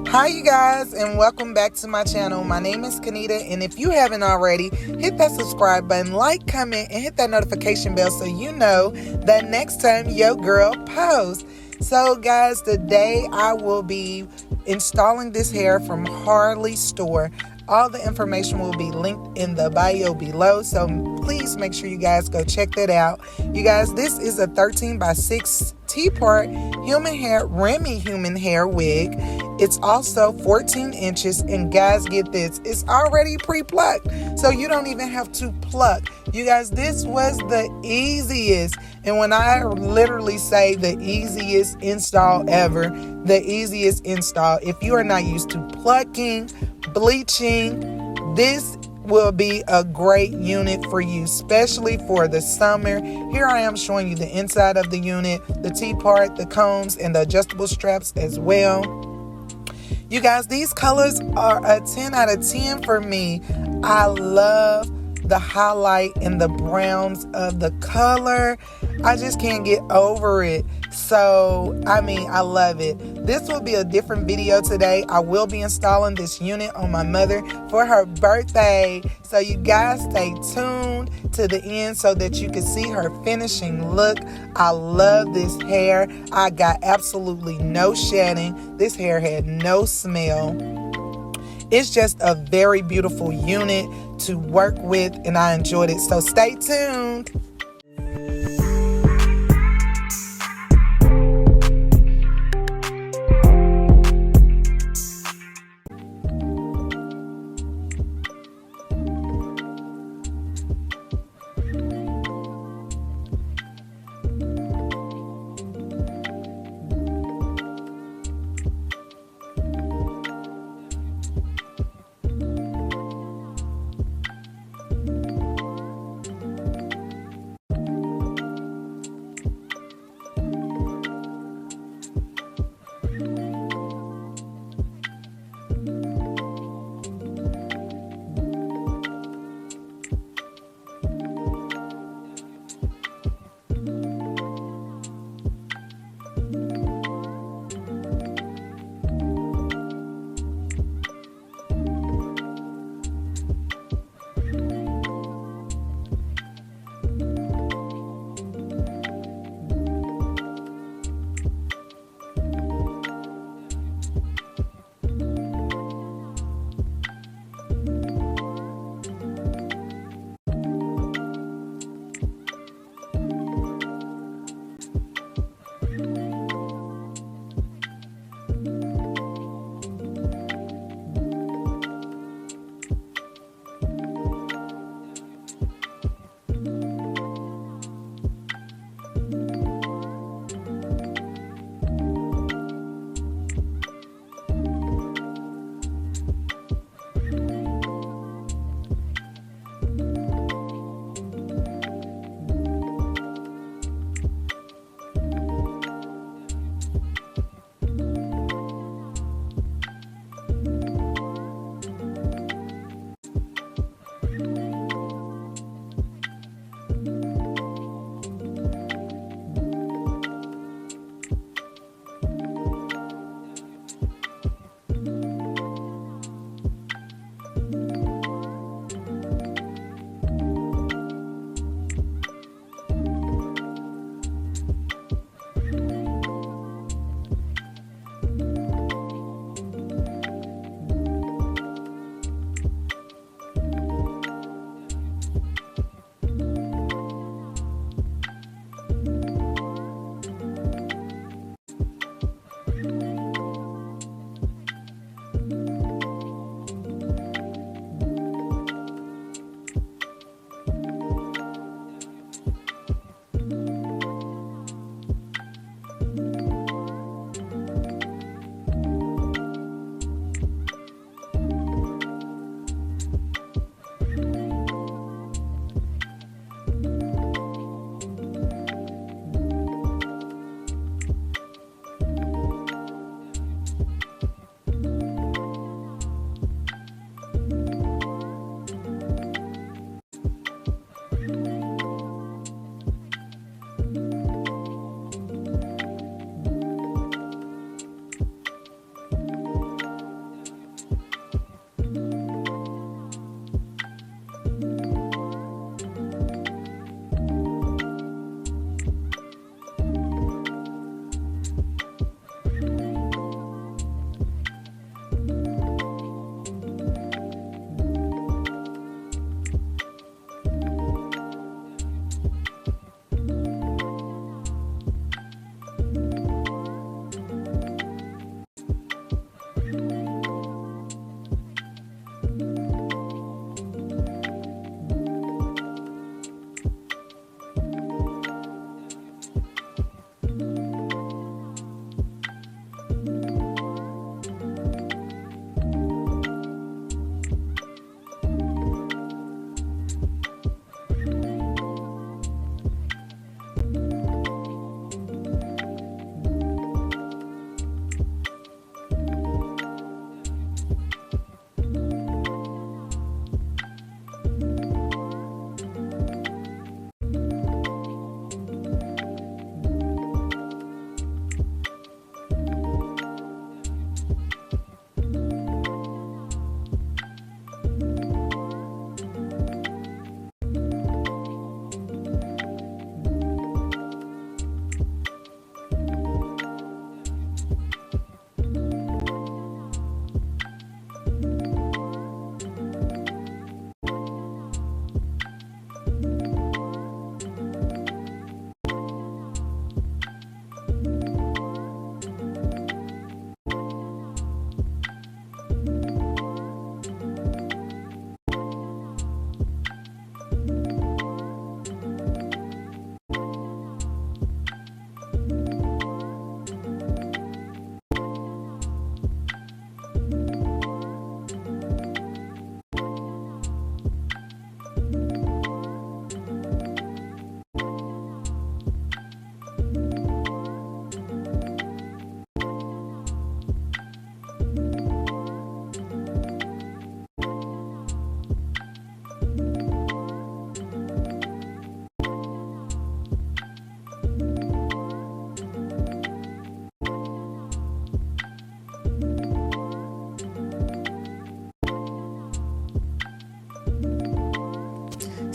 Hi you guys, and welcome back to my channel. My name is Kanita, and if you haven't already, hit that subscribe button, like, comment, and hit that notification bell so you know that next time your girl posts. So guys, today I will be installing this hair from Harley store. All the information will be linked in the bio below, so please make sure you guys go check that out. You guys, this is a 13 by 6 T-part Remy human hair wig. It's also 14 inches, and guys, get this, it's already pre-plucked, so you don't even have to pluck. You guys, this was the easiest, and when I literally say the easiest install ever, the easiest install. If you are not used to plucking, bleaching, this will be a great unit for you, especially for the summer. Here I am showing you the inside of the unit, the T-part, the combs, and the adjustable straps as well. You guys, these colors are a 10 out of 10 for me. I love the highlight and the browns of the color. I just can't get over it. So, I mean, I love it. This will be a different video today. I will be installing this unit on my mother for her birthday. So you guys stay tuned to the end so that you can see her finishing look. I love this hair. I got absolutely no shedding. This hair had no smell. It's just a very beautiful unit to work with, and I enjoyed it. So stay tuned.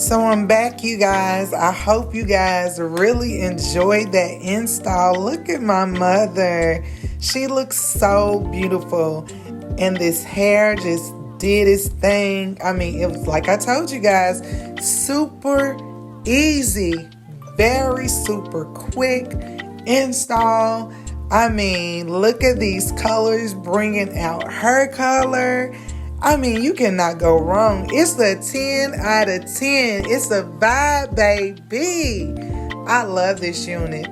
So I'm back, you guys. I hope you guys really enjoyed that install. Look at my mother. She looks so beautiful. And this hair just did its thing. I mean, it was like I told you guys, super easy, very super quick install. I mean, look at these colors bringing out her color. I mean, you cannot go wrong. It's a 10 out of 10. It's a vibe, baby. I love this unit.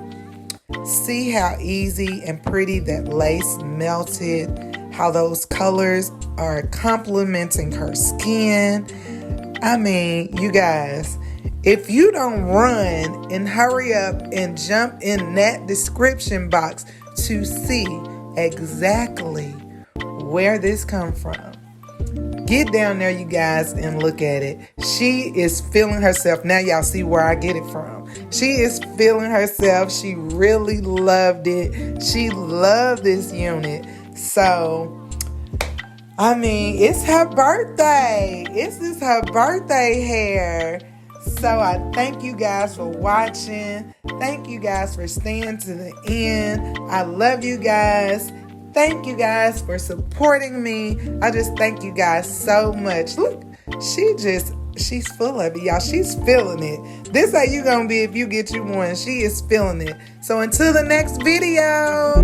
See how easy and pretty that lace melted, how those colors are complementing her skin. I mean, you guys, if you don't run and hurry up and jump in that description box to see exactly where this come from, get down there, you guys, and look at it. She is feeling herself. Now y'all see where I get it from. She is feeling herself. She really loved it. She loved this unit. So, I mean, it's her birthday. This is her birthday hair. So I thank you guys for watching. Thank you guys for staying to the end. I love you guys. Thank you guys for supporting me. I just thank you guys so much. Look, she's full of it, y'all. She's feeling it. This how you gonna be if you get you one. She is feeling it. So until the next video.